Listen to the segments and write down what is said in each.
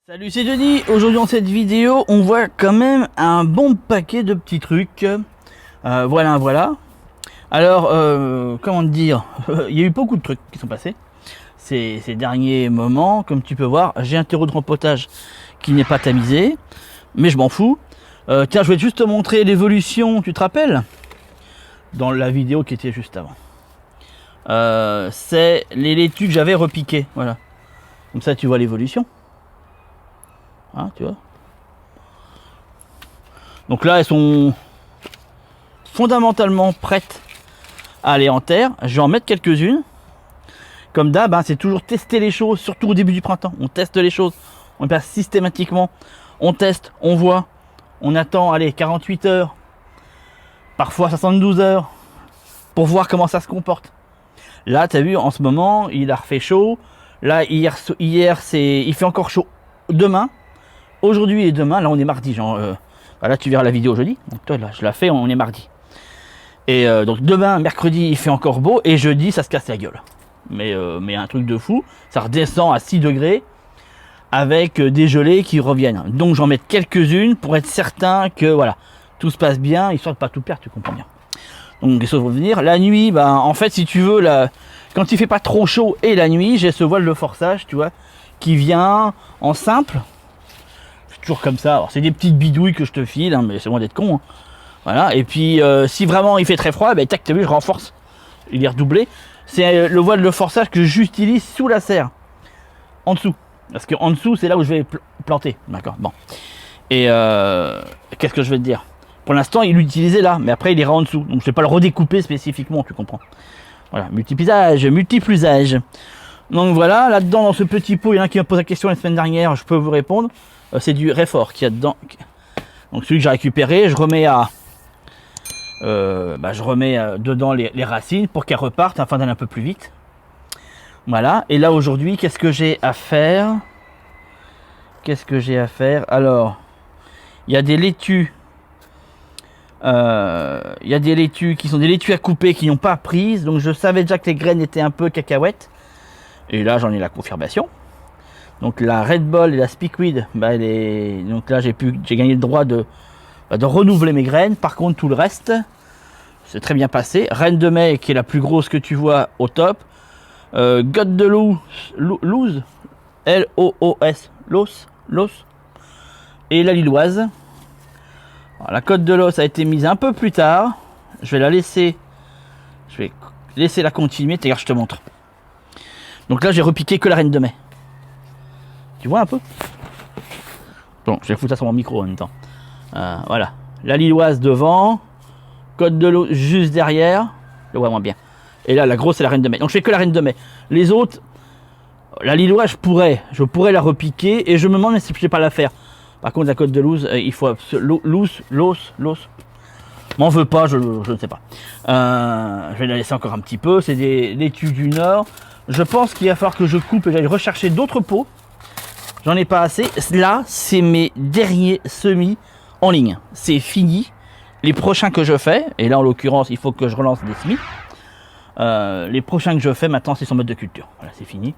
Salut, c'est Denis. Aujourd'hui dans cette vidéo, on voit quand même un bon paquet de petits trucs. Voilà. Alors, comment te dire, il y a eu beaucoup de trucs qui sont passés ces derniers moments. Comme tu peux voir, j'ai un terreau de rempotage qui n'est pas tamisé, mais je m'en fous. Tiens, je vais juste te montrer l'évolution, tu te rappelles? Dans la vidéo qui était juste avant. C'est les laitues que j'avais repiquées, voilà. Comme ça, tu vois l'évolution. Hein, tu vois. Donc là, elles sont fondamentalement prêtes à aller en terre. Je vais en mettre quelques-unes. Comme d'hab, hein, c'est toujours tester les choses, surtout au début du printemps. On teste les choses, on passe systématiquement. On teste, on voit, on attend, allez, 48 heures, parfois 72 heures, pour voir comment ça se comporte. Là, tu as vu, en ce moment, il a refait chaud. Là, hier il fait encore chaud. Demain, aujourd'hui et demain, là on est mardi, genre, là tu verras la vidéo jeudi, donc toi là je la fais, on est mardi. Et donc demain, mercredi, il fait encore beau, et jeudi ça se casse la gueule. Mais un truc de fou, ça redescend à 6 degrés, avec des gelées qui reviennent. Donc j'en mets quelques-unes pour être certain que voilà, tout se passe bien, histoire de pas tout perdre, tu comprends bien. Donc ça va venir. La nuit, ben, en fait si tu veux, quand il fait pas trop chaud et la nuit, j'ai ce voile de forçage, tu vois, qui vient en simple. Toujours comme ça, alors c'est des petites bidouilles que je te file, hein, mais c'est loin d'être con, hein. Voilà, et puis si vraiment il fait très froid, ben, tac, t'as vu, je renforce, il est redoublé. C'est le voile de forçage que j'utilise sous la serre, en dessous, parce qu'en dessous c'est là où je vais planter, d'accord, bon. Et qu'est-ce que je vais te dire, pour l'instant il l'utilisait là, mais après il ira en dessous, donc je vais pas le redécouper spécifiquement, tu comprends. Voilà, multiple usage. Donc voilà, là-dedans dans ce petit pot, il y en a qui me posé la question la semaine dernière, je peux vous répondre. C'est du réfort qu'il y a dedans. Donc celui que j'ai récupéré, je remets dedans les racines pour qu'elles repartent afin d'aller un peu plus vite. Voilà. Et là aujourd'hui, qu'est-ce que j'ai à faire? Alors, il y a des laitues. Il y a des laitues qui sont des laitues à couper qui n'ont pas prise. Donc je savais déjà que les graines étaient un peu cacahuètes. Et là j'en ai la confirmation. Donc la Red Ball et la Speakweed, bah, donc là j'ai gagné le droit de renouveler mes graines. Par contre tout le reste, c'est très bien passé. Reine de mai qui est la plus grosse que tu vois au top. Gotte de Loos, L-O-O-S, Los. Et la Lilloise. Alors, la côte de l'os a été mise un peu plus tard. Je vais laisser la continuer. Regarde, je te montre. Donc là j'ai repiqué que la Reine de mai. Tu vois un peu? Bon, je vais foutre ça sur mon micro en même temps. Voilà. La Lilloise devant. Côte de l'eau juste derrière. Je le vois moins bien. Et là, la grosse, c'est la Reine de mai. Donc, je fais que la Reine de mai. Les autres, la Lilloise, je pourrais la repiquer. Et je me demande si je ne sais pas la faire. Par contre, la côte de Loos, il faut l'os. M'en veux pas, je ne sais pas. Je vais la laisser encore un petit peu. C'est des laitues du Nord. Je pense qu'il va falloir que je coupe et j'aille rechercher d'autres pots. J'en ai pas assez. Là, c'est mes derniers semis en ligne. C'est fini. Les prochains que je fais, et là en l'occurrence, il faut que je relance des semis. Les prochains que je fais maintenant, c'est sur mode de culture. Voilà, c'est fini.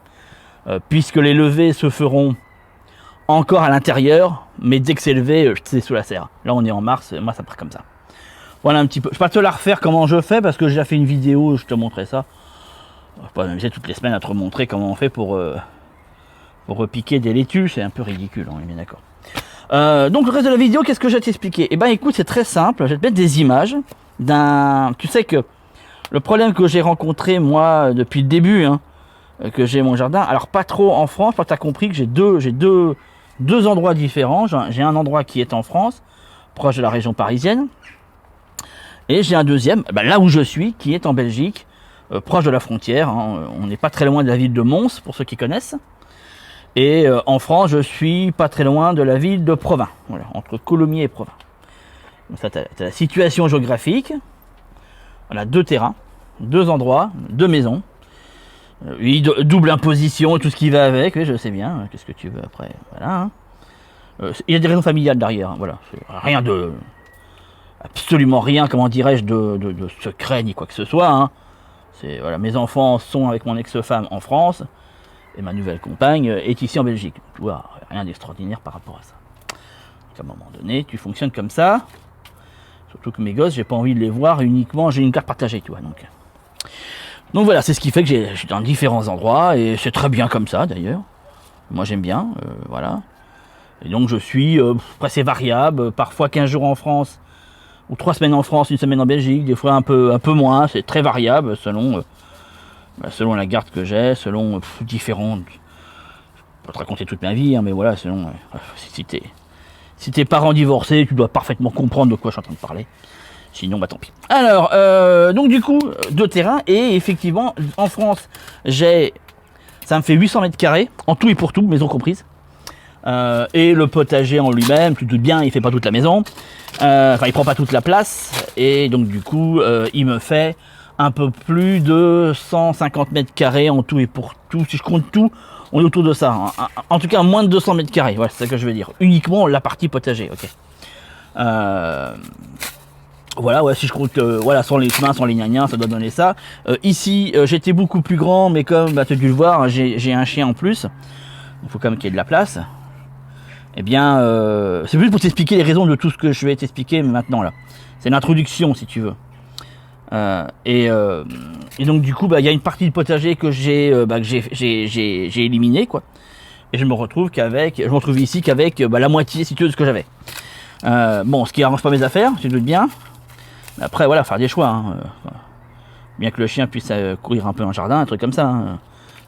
Puisque les levées se feront encore à l'intérieur, mais dès que c'est levé, c'est sous la serre. Là, on est en mars. Moi, ça part comme ça. Voilà un petit peu. Je ne vais pas te la refaire comment je fais parce que j'ai déjà fait une vidéo. Je te montrais ça. Je ne vais pas m'amuser toutes les semaines à te remontrer comment on fait pour repiquer des laitues, c'est un peu ridicule, on est bien d'accord. Donc le reste de la vidéo, qu'est-ce que je vais t'expliquer? Eh ben écoute, c'est très simple, je vais te mettre des images d'un... Tu sais que le problème que j'ai rencontré moi depuis le début, hein, que j'ai mon jardin, alors pas trop en France, tu as compris que j'ai deux endroits différents. J'ai un endroit qui est en France, proche de la région parisienne, et j'ai un deuxième, ben là où je suis, qui est en Belgique, proche de la frontière, hein. On n'est pas très loin de la ville de Mons, pour ceux qui connaissent. Et en France, je suis pas très loin de la ville de Provins, voilà, entre Colomiers et Provins. Comme ça, tu as la situation géographique. Voilà, 2 terrains, 2 endroits, 2 maisons. Oui, double imposition et tout ce qui va avec, oui, je sais bien. Qu'est-ce que tu veux après? Voilà. Hein. Il y a des raisons familiales derrière, hein, voilà. Rien de... Absolument rien, comment dirais-je, de secret ni quoi que ce soit. Hein. Voilà, mes enfants sont avec mon ex-femme en France. et ma nouvelle compagne est ici en Belgique. Tu vois, rien d'extraordinaire par rapport à ça. Donc à un moment donné, tu fonctionnes comme ça. Surtout que mes gosses, j'ai pas envie de les voir uniquement, j'ai une carte partagée, tu vois. Donc voilà, c'est ce qui fait que je suis dans différents endroits et c'est très bien comme ça d'ailleurs. Moi j'aime bien, voilà. Et donc je suis, après c'est variable, parfois 15 jours en France, ou 3 semaines en France, une semaine en Belgique, des fois un peu moins, c'est très variable selon la garde que j'ai, selon différentes. Je peux te raconter toute ma vie, hein, mais voilà, selon si t'es parent divorcé, tu dois parfaitement comprendre de quoi je suis en train de parler. Sinon, bah tant pis. Alors, donc du coup, 2 terrains, et effectivement, en France, ça me fait 800 mètres carrés, en tout et pour tout, maison comprise. Et le potager en lui-même, tu te doutes bien, il fait pas toute la maison. Enfin, il prend pas toute la place, et donc du coup, il me fait un peu plus de 150 mètres carrés en tout et pour tout. Si je compte tout, on est autour de ça. Hein. En tout cas, moins de 200 mètres carrés, voilà, c'est ça que je veux dire. Uniquement la partie potager, ok. Voilà, ouais, si je compte, voilà, sans les chemins, sans les gnagnans, ça doit donner ça. Ici, j'étais beaucoup plus grand, mais comme tu as dû le voir, j'ai un chien en plus. Il faut quand même qu'il y ait de la place. Eh bien, c'est plus pour t'expliquer les raisons de tout ce que je vais t'expliquer maintenant là. C'est l'introduction, si tu veux. Et donc du coup, il y a une partie du potager que j'ai éliminé, quoi. Et je me retrouve ici qu'avec la moitié, si tu veux, de ce que j'avais. Bon, ce qui arrange pas mes affaires, tu te doutes bien. Mais après, voilà, faire des choix. Hein. Bien que le chien puisse courir un peu en jardin, un truc comme ça. Hein.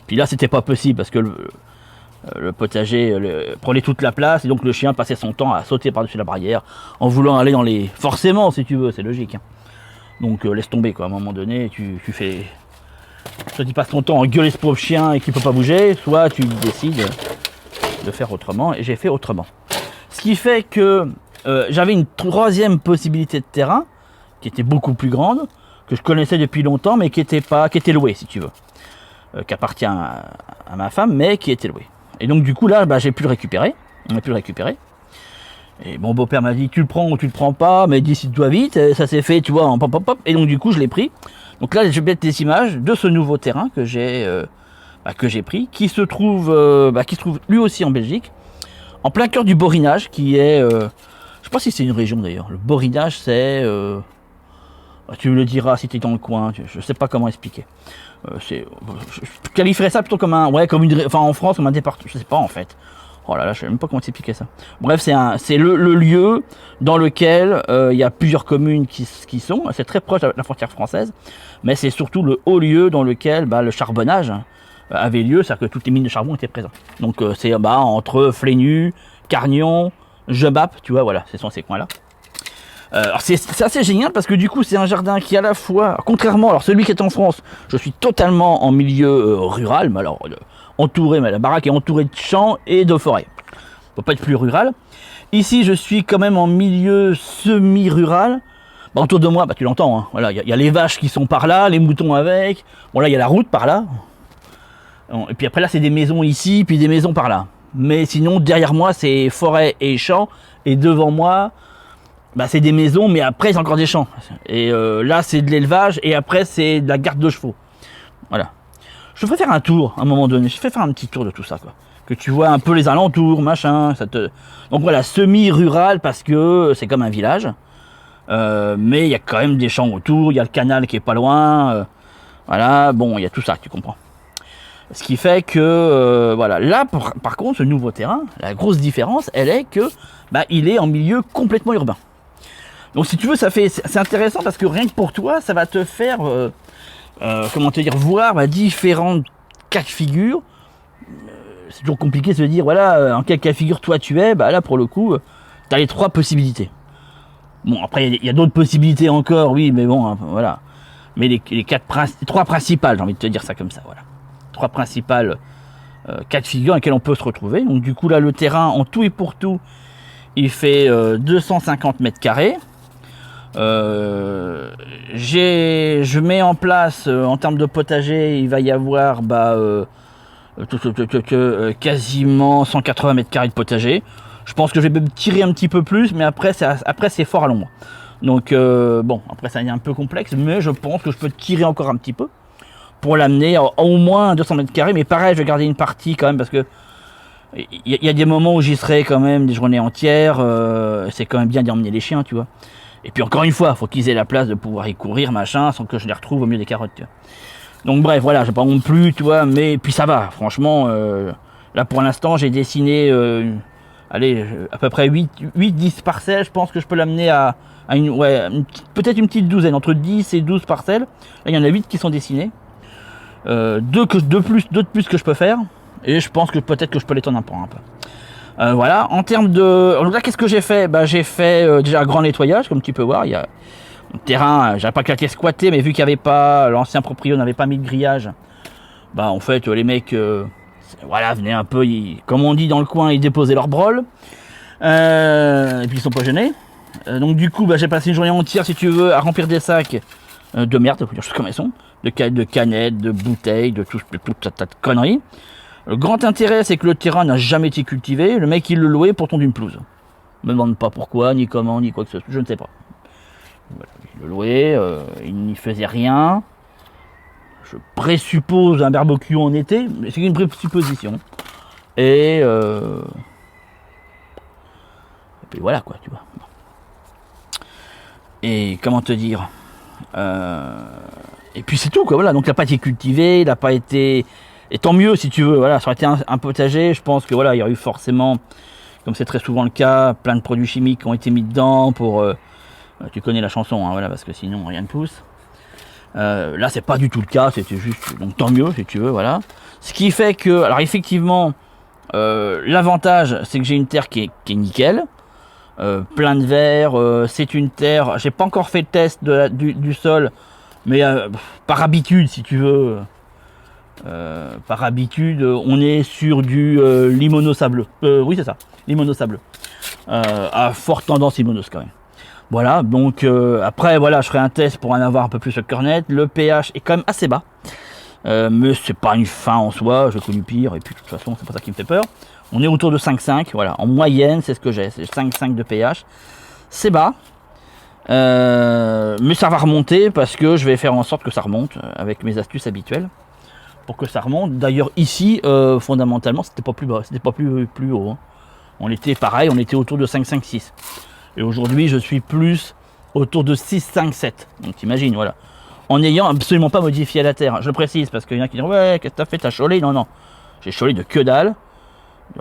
Puis là, c'était pas possible parce que le potager prenait toute la place et donc le chien passait son temps à sauter par-dessus la barrière en voulant aller dans les... Forcément, si tu veux, c'est logique. Hein. Donc laisse tomber, quoi. À un moment donné, tu fais... Soit tu passes ton temps à gueuler ce pauvre chien et qu'il peut pas bouger, soit tu décides de faire autrement, et j'ai fait autrement. Ce qui fait que j'avais une 3e possibilité de terrain qui était beaucoup plus grande, que je connaissais depuis longtemps, mais qui était louée, si tu veux, qui appartient à ma femme, mais qui était louée. Et donc du coup là, j'ai pu le récupérer. On a pu le récupérer. Et mon beau-père m'a dit, tu le prends ou tu le prends pas, mais décide-toi vite. Et ça s'est fait, tu vois, en pop pop pop. Et donc du coup, je l'ai pris. Donc là, je vais mettre des images de ce nouveau terrain que j'ai pris, qui se trouve lui aussi en Belgique, en plein cœur du Borinage, qui est, je sais pas si c'est une région d'ailleurs. Le Borinage, c'est, tu me le diras si tu es dans le coin. Je sais pas comment expliquer. Je qualifierais ça plutôt comme en France comme un département. Je sais pas en fait. Oh là là, je sais même pas comment t'expliquer ça. Bref, c'est le lieu dans lequel il y a plusieurs communes qui sont. C'est très proche de la frontière française, mais c'est surtout le haut lieu dans lequel le charbonnage avait lieu, c'est-à-dire que toutes les mines de charbon étaient présentes. Donc c'est entre Flénu, Carnion, Jebap, tu vois, voilà, ce sont ces coins-là. Alors c'est assez génial parce que du coup c'est un jardin qui à la fois, contrairement, alors celui qui est en France, je suis totalement en milieu rural, mais alors la baraque est entourée de champs et de forêts. On peut pas être plus rural. Ici je suis quand même en milieu semi-rural. Autour de moi, tu l'entends, hein, voilà, il y a les vaches qui sont par là, les moutons avec. Bon là il y a la route par là. Et puis après là c'est des maisons ici, puis des maisons par là. Mais sinon derrière moi c'est forêt et champs, et devant moi c'est des maisons, mais après c'est encore des champs. Et là c'est de l'élevage, et après c'est de la garde de chevaux. Voilà. Je te ferai faire un tour à un moment donné. Je te fais faire un petit tour de tout ça, quoi. Que tu vois un peu les alentours, machin. Donc voilà, semi-rural parce que c'est comme un village. Mais il y a quand même des champs autour. Il y a le canal qui est pas loin. Voilà, bon, il y a tout ça, tu comprends. Ce qui fait que voilà. Là, par contre, ce nouveau terrain, la grosse différence, elle est que il est en milieu complètement urbain. Donc si tu veux, c'est intéressant parce que rien que pour toi, ça va te faire voir différents cas de figure. C'est toujours compliqué de se dire, voilà, en quel cas de figure toi tu es, là pour le coup, tu as les 3 possibilités. Bon, après il y a d'autres possibilités encore, oui, mais bon, voilà. Mais les 3 principales, j'ai envie de te dire ça comme ça, voilà. 3 principales cas de figure dans lesquels on peut se retrouver. Donc du coup là, le terrain en tout et pour tout, il fait 250 mètres carrés. Je mets en place en termes de potager, il va y avoir quasiment 180 mètres carrés de potager. Je pense que je vais me tirer un petit peu plus, mais après c'est fort à l'ombre. Donc bon, après ça est un peu complexe, mais je pense que je peux tirer encore un petit peu pour l'amener au moins 200 mètres carrés, mais pareil, je vais garder une partie quand même parce que il y a des moments où j'y serai quand même des journées entières. C'est quand même bien d'y emmener les chiens, tu vois. Et puis encore une fois, faut qu'ils aient la place de pouvoir y courir, machin, sans que je les retrouve au milieu des carottes. Tu vois. Donc bref, voilà, j'ai pas non plus, tu vois, mais puis ça va, franchement. Là pour l'instant, j'ai dessiné, allez, à peu près 8-10 parcelles. Je pense que je peux l'amener à peut-être une petite douzaine, entre 10 et 12 parcelles. Là, il y en a 8 qui sont dessinées. Deux de plus que je peux faire. Et je pense que peut-être que je peux l'étendre un peu. Voilà, en termes de... Alors là, qu'est-ce que j'ai fait? J'ai fait déjà un grand nettoyage, comme tu peux voir. Il y a le terrain, j'avais pas claqué squatté, mais vu qu'il n'y avait pas... L'ancien proprio n'avait pas mis de grillage, en fait, les mecs... voilà, venaient un peu, comme on dit dans le coin, ils déposaient leur brol. Et puis ils sont pas gênés. Donc du coup, j'ai passé une journée entière, si tu veux, à remplir des sacs de merde, faut dire choses comme elles sont, de canettes, de bouteilles, de tout tas de conneries. Le grand intérêt, c'est que le terrain n'a jamais été cultivé. Le mec, il le louait pour tondre une pelouse. Je me demande pas pourquoi, ni comment, ni quoi que ce soit, je ne sais pas. Voilà, il le louait, il n'y faisait rien. Je présuppose un barbecue en été, mais c'est une présupposition. Et puis voilà quoi, tu vois. Et comment te dire, et puis c'est tout quoi, voilà. Donc il n'a pas été cultivé, il n'a pas été, et tant mieux si tu veux, voilà. Ça aurait été un potager, je pense que voilà, il y aurait eu forcément, comme c'est très souvent le cas, plein de produits chimiques qui ont été mis dedans pour, tu connais la chanson, hein, voilà, parce que sinon rien ne pousse. Là c'est pas du tout le cas, c'était juste, donc tant mieux si tu veux, voilà. Ce qui fait que, alors effectivement, l'avantage c'est que j'ai une terre qui est nickel. Plein de verre, c'est une terre, j'ai pas encore fait le test du sol, mais par habitude si tu veux, par habitude on est sur du limono sableux, oui c'est ça, limono sableux, à forte tendance limonos quand même. Voilà, donc après voilà, je ferai un test pour en avoir un peu plus le cœur net. Le pH est quand même assez bas, mais c'est pas une fin en soi, j'ai connu pire, et puis de toute façon c'est pas ça qui me fait peur. On est autour de 5,5, voilà, en moyenne c'est ce que j'ai, c'est 5,5 de pH. C'est bas, mais ça va remonter parce que je vais faire en sorte que ça remonte avec mes astuces habituelles pour que ça remonte. D'ailleurs ici, fondamentalement, c'était pas plus bas, c'était pas plus haut. Hein. On était pareil, on était autour de 5,5, 6. Et aujourd'hui, je suis plus autour de 6,5, 7. Donc t'imagines, voilà. En n'ayant absolument pas modifié la terre. Je le précise parce qu'il y en a qui disent ouais, qu'est-ce que t'as fait, t'as cholé? Non, non, j'ai cholé de que dalle.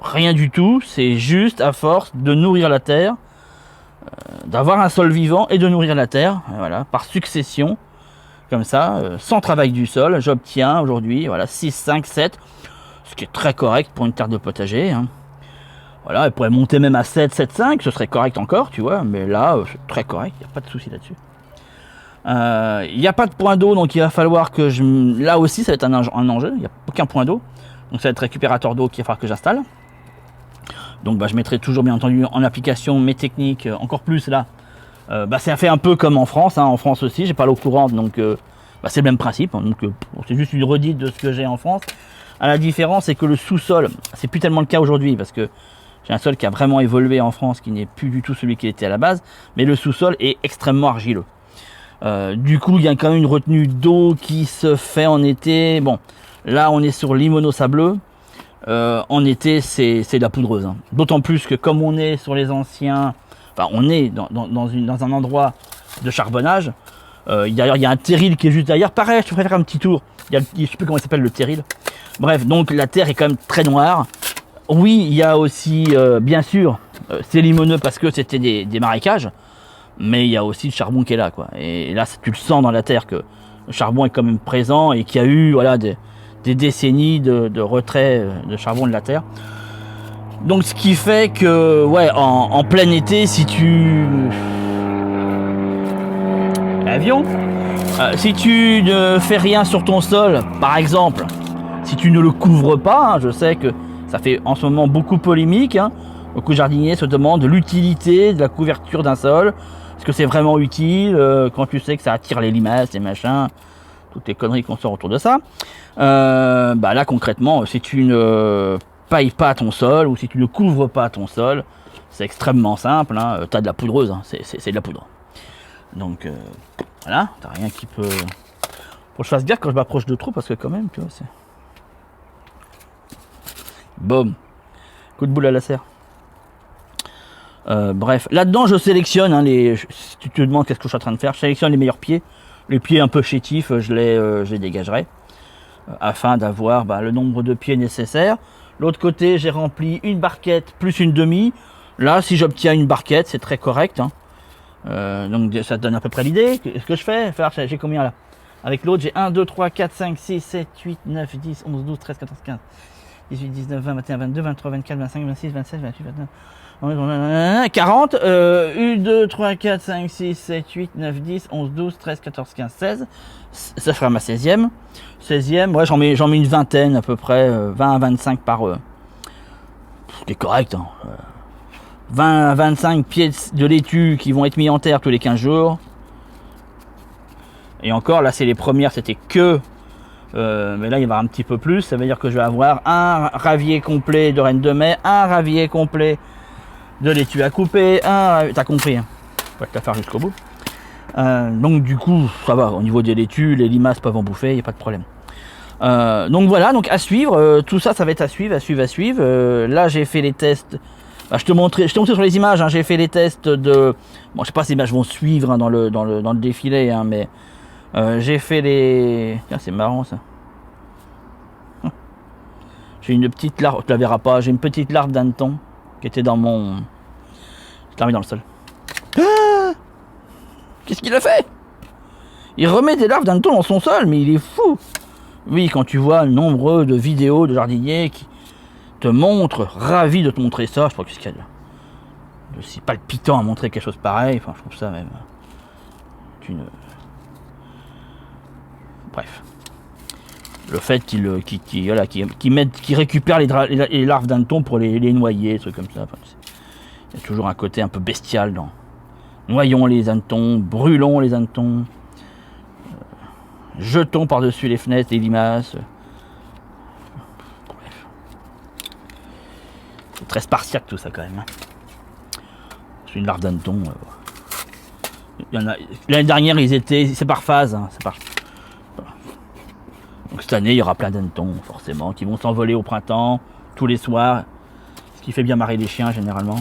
Rien du tout, c'est juste à force de nourrir la terre, d'avoir un sol vivant et de nourrir la terre, voilà, par succession, comme ça, sans travail du sol, j'obtiens aujourd'hui, voilà, 6, 5, 7, ce qui est très correct pour une terre de potager, hein. Voilà, elle pourrait monter même à 7, 7, 5, ce serait correct encore, tu vois, mais là, c'est très correct, il n'y a pas de souci là-dessus. Il n'y a pas de point d'eau, donc il va falloir que là aussi, ça va être un enjeu, il n'y a aucun point d'eau, donc ça va être récupérateur d'eau qu'il va falloir que j'installe. Donc je mettrai toujours bien entendu en application mes techniques, encore plus là. C'est fait un peu comme en France, hein. En France aussi, j'ai pas l'eau courante, donc c'est le même principe. Hein. Donc c'est juste une redite de ce que j'ai en France. La différence, c'est que le sous-sol, c'est plus tellement le cas aujourd'hui, parce que j'ai un sol qui a vraiment évolué en France, qui n'est plus du tout celui qu'il était à la base, mais le sous-sol est extrêmement argileux. Du coup, il y a quand même une retenue d'eau qui se fait en été. Bon, là on est sur limono sableux. En été, c'est de la poudreuse. Hein. D'autant plus que comme on est sur les anciens, on est dans un endroit de charbonnage. D'ailleurs, il y a un terril qui est juste derrière. Pareil, je te ferai faire un petit tour. Je ne sais plus comment il s'appelle le terril. Bref, donc la terre est quand même très noire. Oui, il y a aussi, bien sûr, c'est limoneux parce que c'était des marécages. Mais il y a aussi le charbon qui est là, quoi. Et là, tu le sens dans la terre que le charbon est quand même présent et qu'il y a eu, voilà, des décennies de retrait de charbon de la terre. Donc ce qui fait que ouais, en plein été, si tu si tu ne fais rien sur ton sol, par exemple, si tu ne le couvres pas, hein, je sais que ça fait en ce moment beaucoup polémique, hein, beaucoup de jardiniers se demandent l'utilité de la couverture d'un sol. Est-ce que c'est vraiment utile quand tu sais que ça attire les limaces, les machins, toutes les conneries qu'on sort autour de ça. Là concrètement, si tu ne pailles pas ton sol ou si tu ne couvres pas ton sol, c'est extrêmement simple, hein, tu as de la poudreuse, hein, c'est de la poudre. Donc voilà, t'as rien qui peut Faut que je fasse gaffe quand je m'approche de trop parce que quand même, tu vois, c'est... Boum. Coup de boule à la serre. Bref, là-dedans je sélectionne, hein, si tu te demandes qu'est-ce que je suis en train de faire, je sélectionne les meilleurs pieds. Les pieds un peu chétifs, je les dégagerai. Afin d'avoir le nombre de pieds nécessaires. L'autre côté, j'ai rempli une barquette plus une demi. Là, si j'obtiens une barquette, c'est très correct. Hein. Donc ça te donne à peu près l'idée. Ce que je fais, j'ai combien là? Avec l'autre, j'ai 1, 2, 3, 4, 5, 6, 7, 8, 9, 10, 11, 12, 13, 14, 15, 18, 19, 20, 21, 22, 23, 24, 25, 26, 27, 28, 29, 40, 1, 2, 3, 4, 5, 6, 7, 8, 9, 10, 11, 12, 13, 14, 15, 16. Ça fera ma 16e. 16e, ouais, j'en mets une vingtaine à peu près, 20 à 25 par... c'est correct, hein. 20 à 25 pieds de laitue qui vont être mis en terre tous les 15 jours. Et encore, là, c'est les premières, c'était que... mais là, il va y avoir un petit peu plus. Ça veut dire que je vais avoir un ravier complet de reine de mai, un ravier complet de laitue à couper, t'as compris, hein. Faut te la faire jusqu'au bout. Donc du coup, ça va, au niveau des laitues, les limaces peuvent en bouffer, il n'y a pas de problème. Donc voilà, donc à suivre, tout ça, ça va être à suivre. Là, j'ai fait les tests. Je te montrais sur les images, hein, j'ai fait les tests de... Bon, je sais pas si les images vont suivre, hein, dans le défilé, hein, mais j'ai fait les... Tiens, c'est marrant ça. J'ai une petite larve, tu la verras pas, j'ai une petite larve d'hanneton qui était dans mon... Je l'ai remis dans le sol. Ah, qu'est-ce qu'il a fait? Il remet des larves d'hanneton dans son sol, mais il est fou. Oui, quand tu vois le nombre de vidéos de jardiniers qui te montrent, ravis de te montrer ça, je crois que c'est aussi palpitant à montrer quelque chose pareil, enfin je trouve ça même bref. Le fait qu'il récupère les larves d'hanneton pour les noyer, des trucs comme ça. Enfin, il y a toujours un côté un peu bestial dans noyons les hannetons, brûlons les hannetons, jetons par-dessus les fenêtres les limaces. Bref. C'est très spartiate tout ça quand même. C'est une larve d'hanneton. L'année dernière, c'est par phase. Hein, c'est par... Donc cette année, il y aura plein d'hannetons, forcément, qui vont s'envoler au printemps, tous les soirs, ce qui fait bien marrer les chiens, généralement.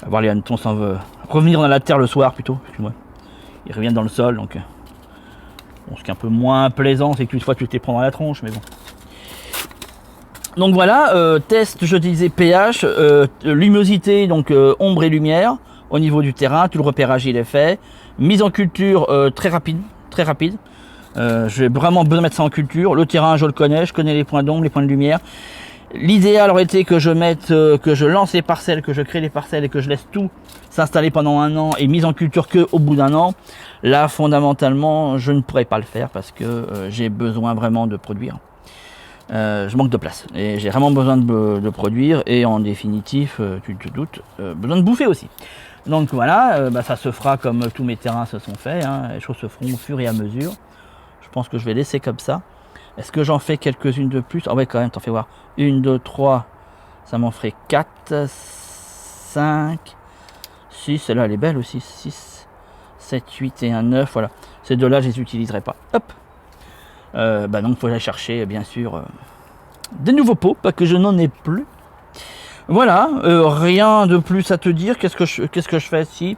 Voir les hannetons revenir dans la terre le soir, plutôt, excuse-moi. Ils reviennent dans le sol, donc... Bon, ce qui est un peu moins plaisant, c'est que une fois, tu te les prends dans la tronche, mais bon. Donc voilà, test, je disais pH, luminosité, donc ombre et lumière, au niveau du terrain, tout le repérage, il est fait. Mise en culture très rapide. J'ai vraiment besoin de mettre ça en culture. Le terrain, je le connais, je connais les points d'ombre, les points de lumière. L'idéal aurait été que je lance les parcelles, que je crée les parcelles et que je laisse tout s'installer pendant un an et mise en culture que au bout d'un an. Là, fondamentalement, je ne pourrais pas le faire parce que j'ai besoin vraiment de produire. Je manque de place et j'ai vraiment besoin de produire et en définitive, tu te doutes, besoin de bouffer aussi. Donc voilà, ça se fera comme tous mes terrains se sont faits, hein, les choses se feront au fur et à mesure. Je pense que je vais laisser comme ça. Est-ce que j'en fais quelques-unes de plus? Ah ouais, quand même, t'en fais voir. 1, 2, 3, ça m'en ferait 4, 5, 6, celle-là elle est belle aussi, 6, 7, 8 et un 9, voilà. Ces deux-là, je les utiliserai pas. Hop. Donc, il faut aller chercher, bien sûr, des nouveaux pots, pas que je n'en ai plus. Voilà, rien de plus à te dire. Qu'est-ce que je fais ici?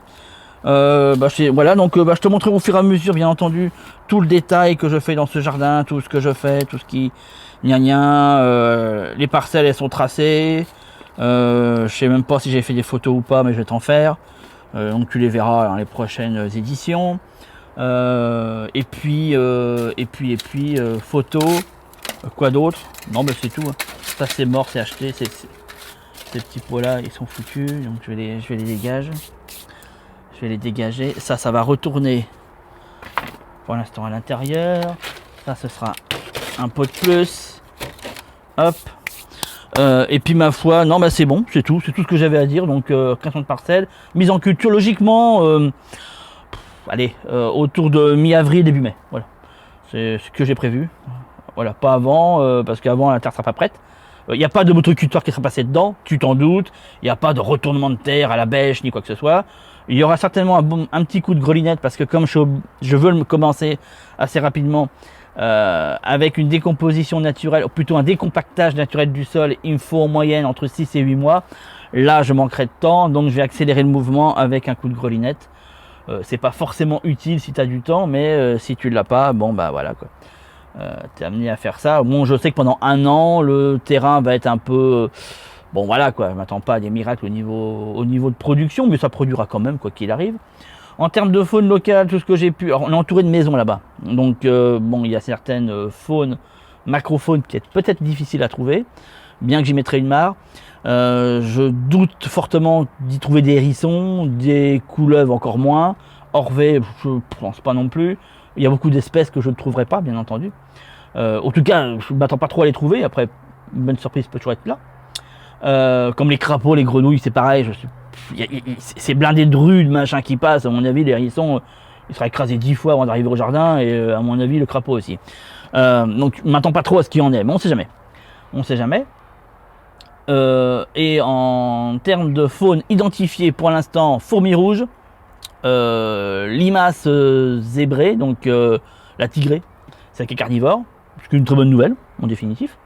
Voilà, donc je te montrerai au fur et à mesure, bien entendu, tout le détail que je fais dans ce jardin, tout ce que je fais, tout ce qui... les parcelles, elles sont tracées. Je sais même pas si j'ai fait des photos ou pas, mais je vais t'en faire. Donc tu les verras dans les prochaines éditions. Et puis photos. Quoi d'autre? Non, c'est tout. Hein. Ça c'est mort, c'est acheté. Ces petits pots là, ils sont foutus. Donc je vais les dégager. Je vais les dégager. Ça va retourner pour l'instant à l'intérieur. Ça, ce sera un pot de plus. Hop. Et puis ma foi, non, c'est bon, c'est tout ce que j'avais à dire. Donc création de parcelles, mise en culture logiquement, autour de mi-avril, début mai. Voilà, c'est ce que j'ai prévu. Voilà, pas avant, parce qu'avant la terre sera pas prête. Il n'y a pas de motoculteur qui sera passé dedans, tu t'en doutes. Il n'y a pas de retournement de terre à la bêche ni quoi que ce soit. Il y aura certainement un petit coup de grelinette parce que comme je veux le commencer assez rapidement avec une décomposition naturelle, ou plutôt un décompactage naturel du sol, il me faut en moyenne entre 6 et 8 mois. Là, je manquerai de temps, donc je vais accélérer le mouvement avec un coup de grelinette. C'est pas forcément utile si tu as du temps, mais si tu l'as pas, bon bah voilà quoi. Tu es amené à faire ça. Bon, je sais que pendant un an, le terrain va être un peu... bon voilà quoi, je m'attends pas à des miracles au niveau de production, mais ça produira quand même quoi qu'il arrive. En termes de faune locale, tout ce que j'ai pu... Alors, on est entouré de maisons là-bas. Donc bon, il y a certaines faunes, macrophones qui est peut-être difficile à trouver, bien que j'y mettrai une mare. Je doute fortement d'y trouver des hérissons, des couleuvres encore moins. Orvée, je pense pas non plus. Il y a beaucoup d'espèces que je ne trouverai pas, bien entendu. En tout cas, je ne m'attends pas trop à les trouver. Après, une bonne surprise peut toujours être là. Comme les crapauds, les grenouilles, c'est pareil. C'est blindé de rues, de machins qui passent. À mon avis, les hérissons, ils seraient écrasés 10 fois avant d'arriver au jardin. Et à mon avis, le crapaud aussi. Donc, je ne m'attends pas trop à ce qu'il y en ait. Mais on ne sait jamais. On ne sait jamais. Et en termes de faune identifiée pour l'instant, fourmi rouge, limace zébrée, donc la tigrée, c'est qui est carnivore, c'est une très bonne nouvelle en définitif.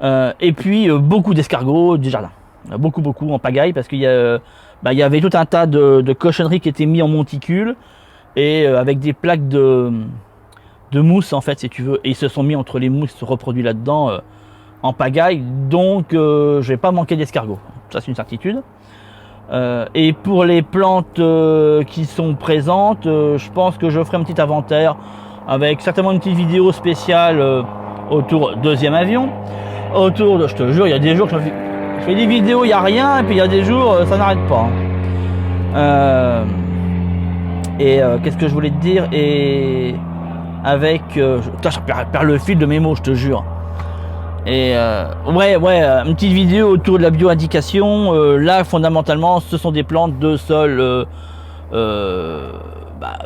Et puis beaucoup d'escargots du jardin, beaucoup en pagaille parce qu'il y avait tout un tas de cochonneries qui étaient mis en monticule et avec des plaques de mousse en fait si tu veux, et ils se sont mis entre les mousses reproduits là-dedans en pagaille, donc je vais pas manquer d'escargots, ça c'est une certitude. Et pour les plantes qui sont présentes, je pense que je ferai un petit inventaire avec certainement une petite vidéo spéciale autour deuxième avion. Autour de, je te jure, il y a des jours que je fais des vidéos, il n'y a rien, et puis il y a des jours, ça n'arrête pas. Qu'est-ce que je voulais te dire? Et avec... putain, je perds le fil de mes mots, je te jure. Et ouais, une petite vidéo autour de la bioindication. Là, fondamentalement, ce sont des plantes de sol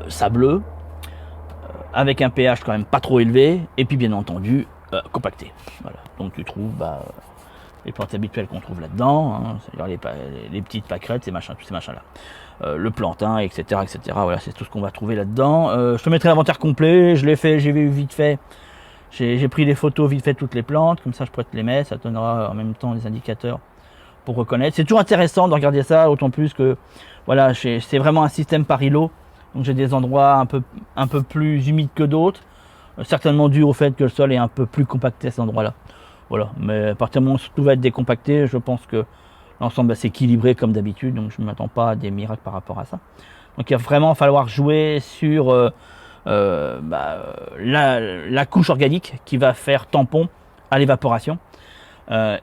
sableux, avec un pH quand même pas trop élevé, et puis bien entendu compacté. Voilà. Donc tu trouves les plantes habituelles qu'on trouve là-dedans, hein, c'est-à-dire les petites pâquerettes, tous ces machins-là. Le plantain, etc. Voilà, c'est tout ce qu'on va trouver là-dedans. Je te mettrai l'inventaire complet, je l'ai fait, j'ai vu vite fait. J'ai pris les photos vite fait de toutes les plantes, comme ça je pourrais te les mettre, ça te donnera en même temps des indicateurs pour reconnaître. C'est toujours intéressant de regarder ça, autant plus que voilà, c'est vraiment un système par îlot, donc j'ai des endroits un peu plus humides que d'autres, certainement dû au fait que le sol est un peu plus compacté à cet endroit-là. Voilà, mais à partir du moment où tout va être décompacté, je pense que l'ensemble va s'équilibrer comme d'habitude, donc je ne m'attends pas à des miracles par rapport à ça. Donc il va vraiment falloir jouer sur la couche organique qui va faire tampon à l'évaporation.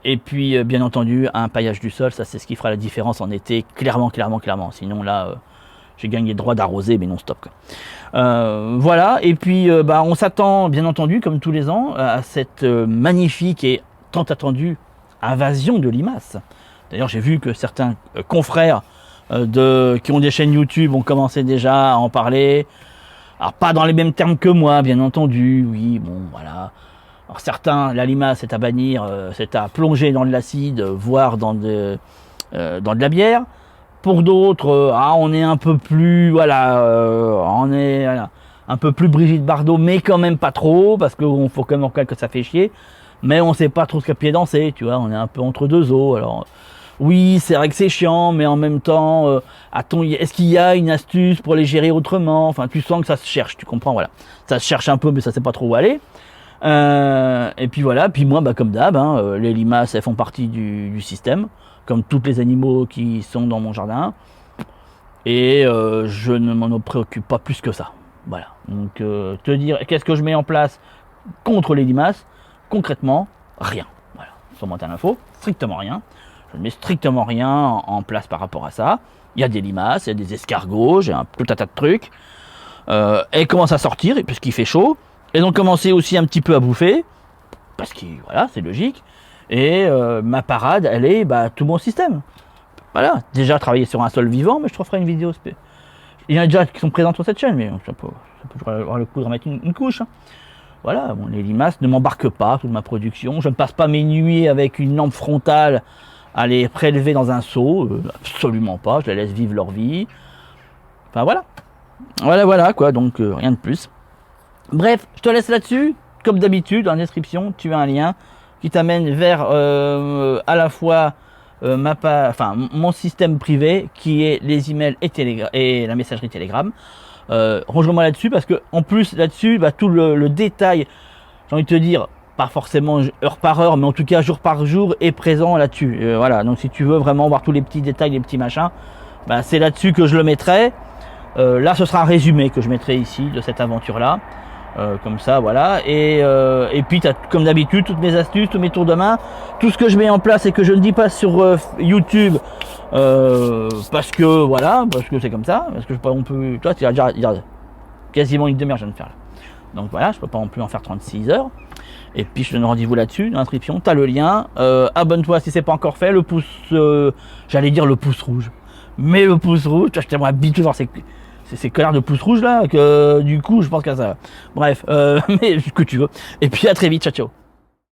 Et puis bien entendu un paillage du sol, ça c'est ce qui fera la différence en été, clairement. Sinon là j'ai gagné le droit d'arroser mais non stop quoi. Voilà, et puis on s'attend bien entendu comme tous les ans à cette magnifique et tant attendue invasion de limaces. D'ailleurs j'ai vu que certains confrères qui ont des chaînes YouTube ont commencé déjà à en parler. Alors pas dans les mêmes termes que moi, bien entendu, oui, bon, voilà. Alors certains, la limace, c'est à bannir, c'est à plonger dans de l'acide, voire dans de la bière. Pour d'autres, on est un peu plus, un peu plus Brigitte Bardot, mais quand même pas trop, parce qu'il faut quand même que ça fait chier. Mais on sait pas trop ce qu'a pied danser, tu vois, on est un peu entre deux eaux, alors... Oui, c'est vrai que c'est chiant, mais en même temps, est-ce qu'il y a une astuce pour les gérer autrement? Enfin, tu sens que ça se cherche, tu comprends, voilà. Ça se cherche un peu, mais ça sait pas trop où aller. Et puis voilà, puis moi, comme d'hab, les limaces, elles font partie du système, comme tous les animaux qui sont dans mon jardin. Et je ne m'en préoccupe pas plus que ça. Voilà. Donc, te dire, qu'est-ce que je mets en place contre les limaces? Concrètement, rien. Voilà. Sur Montagne Info, strictement rien. Je ne mets strictement rien en place par rapport à ça. Il y a des limaces, il y a des escargots, j'ai tout un tas de trucs. Elles commencent à sortir, puisqu'il fait chaud. Elles ont commencé aussi un petit peu à bouffer, parce que voilà, c'est logique. Et ma parade, elle est tout mon système. Voilà, déjà travailler sur un sol vivant, mais je te referai une vidéo. Il y en a déjà qui sont présents sur cette chaîne, mais ça peut avoir le coup de remettre une couche. Voilà, bon, les limaces ne m'embarquent pas toute ma production. Je ne passe pas mes nuits avec une lampe frontale à les prélever dans un seau, absolument pas, je les laisse vivre leur vie. Enfin voilà quoi, donc rien de plus. Bref, je te laisse là-dessus. Comme d'habitude, dans la description, tu as un lien qui t'amène vers à la fois mon système privé qui est les emails et la messagerie Telegram. Rejoins-moi là-dessus parce que en plus là-dessus, tout le détail, j'ai envie de te dire, pas forcément heure par heure, mais en tout cas jour par jour est présent là-dessus. Voilà, donc si tu veux vraiment voir tous les petits détails, les petits machins, c'est là-dessus que je le mettrai. Là, ce sera un résumé que je mettrai ici de cette aventure-là. Comme ça, voilà. Et puis, tu as comme d'habitude toutes mes astuces, tous mes tours de main, tout ce que je mets en place et que je ne dis pas sur YouTube parce que c'est comme ça. Parce que on peut, toi, tu as déjà quasiment une demi-heure, je viens de faire là. Donc voilà, je peux pas non plus en faire 36 heures. Et puis je te donne rendez-vous là-dessus, dans l'inscription, tu as le lien. Abonne-toi si c'est pas encore fait. Le pouce, j'allais dire le pouce rouge, mais le pouce rouge, je t'aimerais habituer voir ces connards de pouce rouge là, que du coup je pense qu'à ça. Bref, mais ce que tu veux. Et puis à très vite, ciao ciao.